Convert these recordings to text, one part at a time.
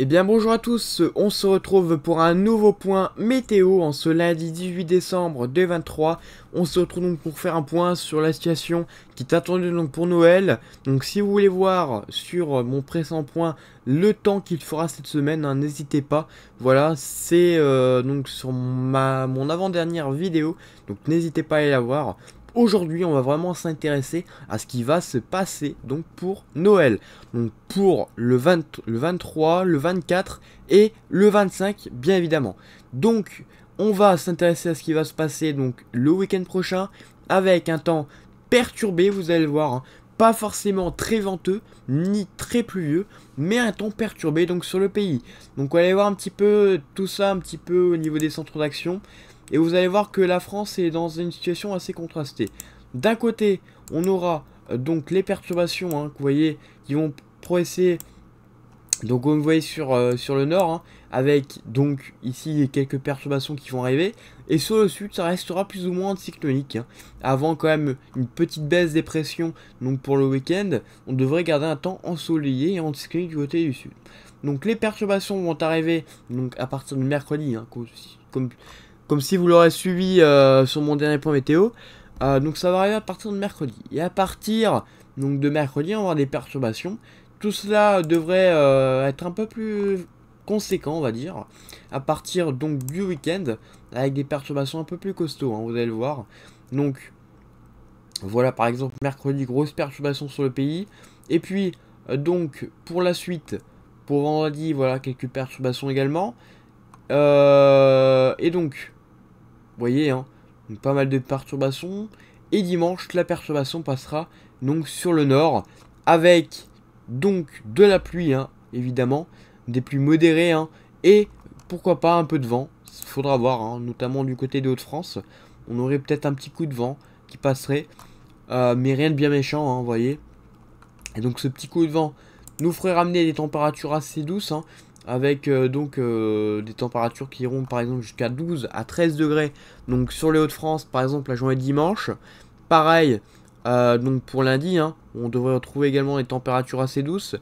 Eh bien bonjour à tous, on se retrouve pour un nouveau point météo en ce lundi 18 décembre 2023. On se retrouve donc pour faire un point sur la situation qui est attendue donc pour Noël. Donc si vous voulez voir sur mon précédent point le temps qu'il fera cette semaine, hein, n'hésitez pas. Voilà, c'est donc sur mon avant-dernière vidéo, donc n'hésitez pas à aller la voir. Aujourd'hui, on va vraiment s'intéresser à ce qui va se passer donc pour Noël. Donc pour le 23, le 24 et le 25, bien évidemment. Donc, on va s'intéresser à ce qui va se passer donc le week-end prochain avec un temps perturbé, vous allez le voir. Hein. Pas forcément très venteux, ni très pluvieux, mais un temps perturbé donc sur le pays. Donc on va aller voir un petit peu tout ça, un petit peu au niveau des centres d'action. Et vous allez voir que la France est dans une situation assez contrastée. D'un côté, on aura donc les perturbations, hein, que vous voyez, qui vont progresser. Donc comme vous voyez sur le nord, hein, avec donc ici quelques perturbations qui vont arriver. Et sur le sud, ça restera plus ou moins anticyclonique. Hein. Avant quand même une petite baisse des pressions. Donc pour le week-end, on devrait garder un temps ensoleillé et anticyclonique du côté du sud. Donc les perturbations vont arriver donc à partir de mercredi, hein, comme si vous l'aurez suivi sur mon dernier point météo. Donc ça va arriver à partir de mercredi. Et à partir donc, de mercredi, on va avoir des perturbations. Tout cela devrait être un peu plus conséquent, on va dire. À partir donc du week-end, avec des perturbations un peu plus costauds, hein, vous allez le voir. Donc voilà, par exemple, mercredi, grosse perturbation sur le pays. Et puis, donc, pour la suite, pour vendredi, voilà, quelques perturbations également. Et donc, vous voyez, hein, donc pas mal de perturbations. Et dimanche, la perturbation passera donc sur le nord, avec donc de la pluie, hein, évidemment, des pluies modérées, hein, et pourquoi pas un peu de vent. Il faudra voir, hein, notamment du côté de Hauts-de-France. On aurait peut-être un petit coup de vent qui passerait, mais rien de bien méchant, hein, vous voyez. Et donc ce petit coup de vent nous ferait ramener des températures assez douces, hein, avec des températures qui iront par exemple jusqu'à 12 à 13 degrés. Donc sur les Hauts-de-France, par exemple, la journée de dimanche. Pareil, donc pour lundi, hein, on devrait retrouver également des températures assez douces.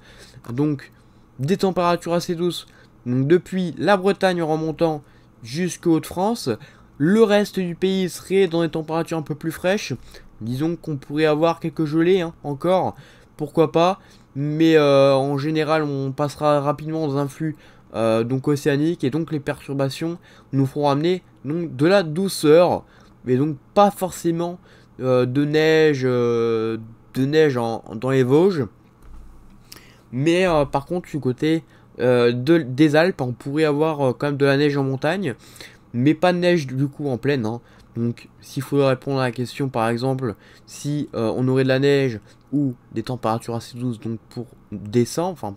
Donc des températures assez douces donc, depuis la Bretagne en remontant jusqu'aux Hauts-de-France. Le reste du pays serait dans des températures un peu plus fraîches. Disons qu'on pourrait avoir quelques gelées, hein, encore, pourquoi pas. Mais en général, on passera rapidement dans un flux donc océanique, et donc les perturbations nous feront ramener donc de la douceur, mais donc pas forcément de neige dans les Vosges. Mais par contre, du côté des Alpes, on pourrait avoir quand même de la neige en montagne, mais pas de neige du coup en plaine. Hein. Donc s'il faut répondre à la question, par exemple, si on aurait de la neige ou des températures assez douces donc pour décembre, enfin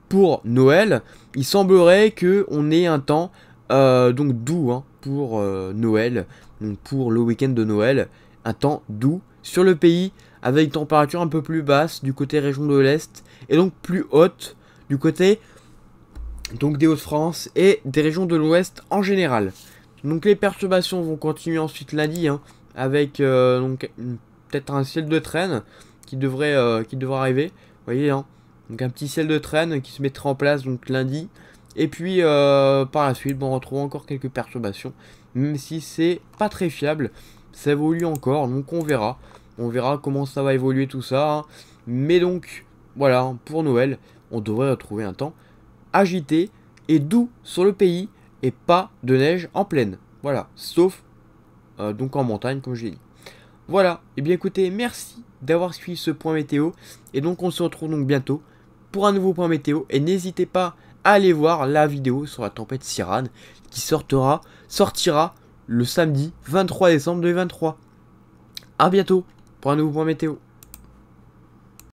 pour Noël, il semblerait que on ait un temps donc doux, hein, pour Noël, donc pour le week-end de Noël, un temps doux sur le pays, avec une température un peu plus basse du côté région de l'Est, et donc plus haute du côté donc des Hauts-de-France et des régions de l'Ouest en général. Donc les perturbations vont continuer ensuite lundi, hein, avec donc peut-être un ciel de traîne qui devrait arriver. Vous voyez, hein, donc un petit ciel de traîne qui se mettra en place donc lundi. Et puis par la suite, bon, on retrouve encore quelques perturbations, même si c'est pas très fiable. Ça évolue encore, donc on verra. On verra comment ça va évoluer tout ça. Hein. Mais donc, voilà, hein, pour Noël, on devrait retrouver un temps agité et doux sur le pays, et pas de neige en plaine. Voilà, sauf donc en montagne, comme je l'ai dit. Voilà, et bien écoutez, merci d'avoir suivi ce point météo. Et donc on se retrouve donc bientôt pour un nouveau point météo. Et n'hésitez pas à aller voir la vidéo sur la tempête Ciarán qui sortira le samedi 23 décembre 2023. A bientôt pour un nouveau point météo.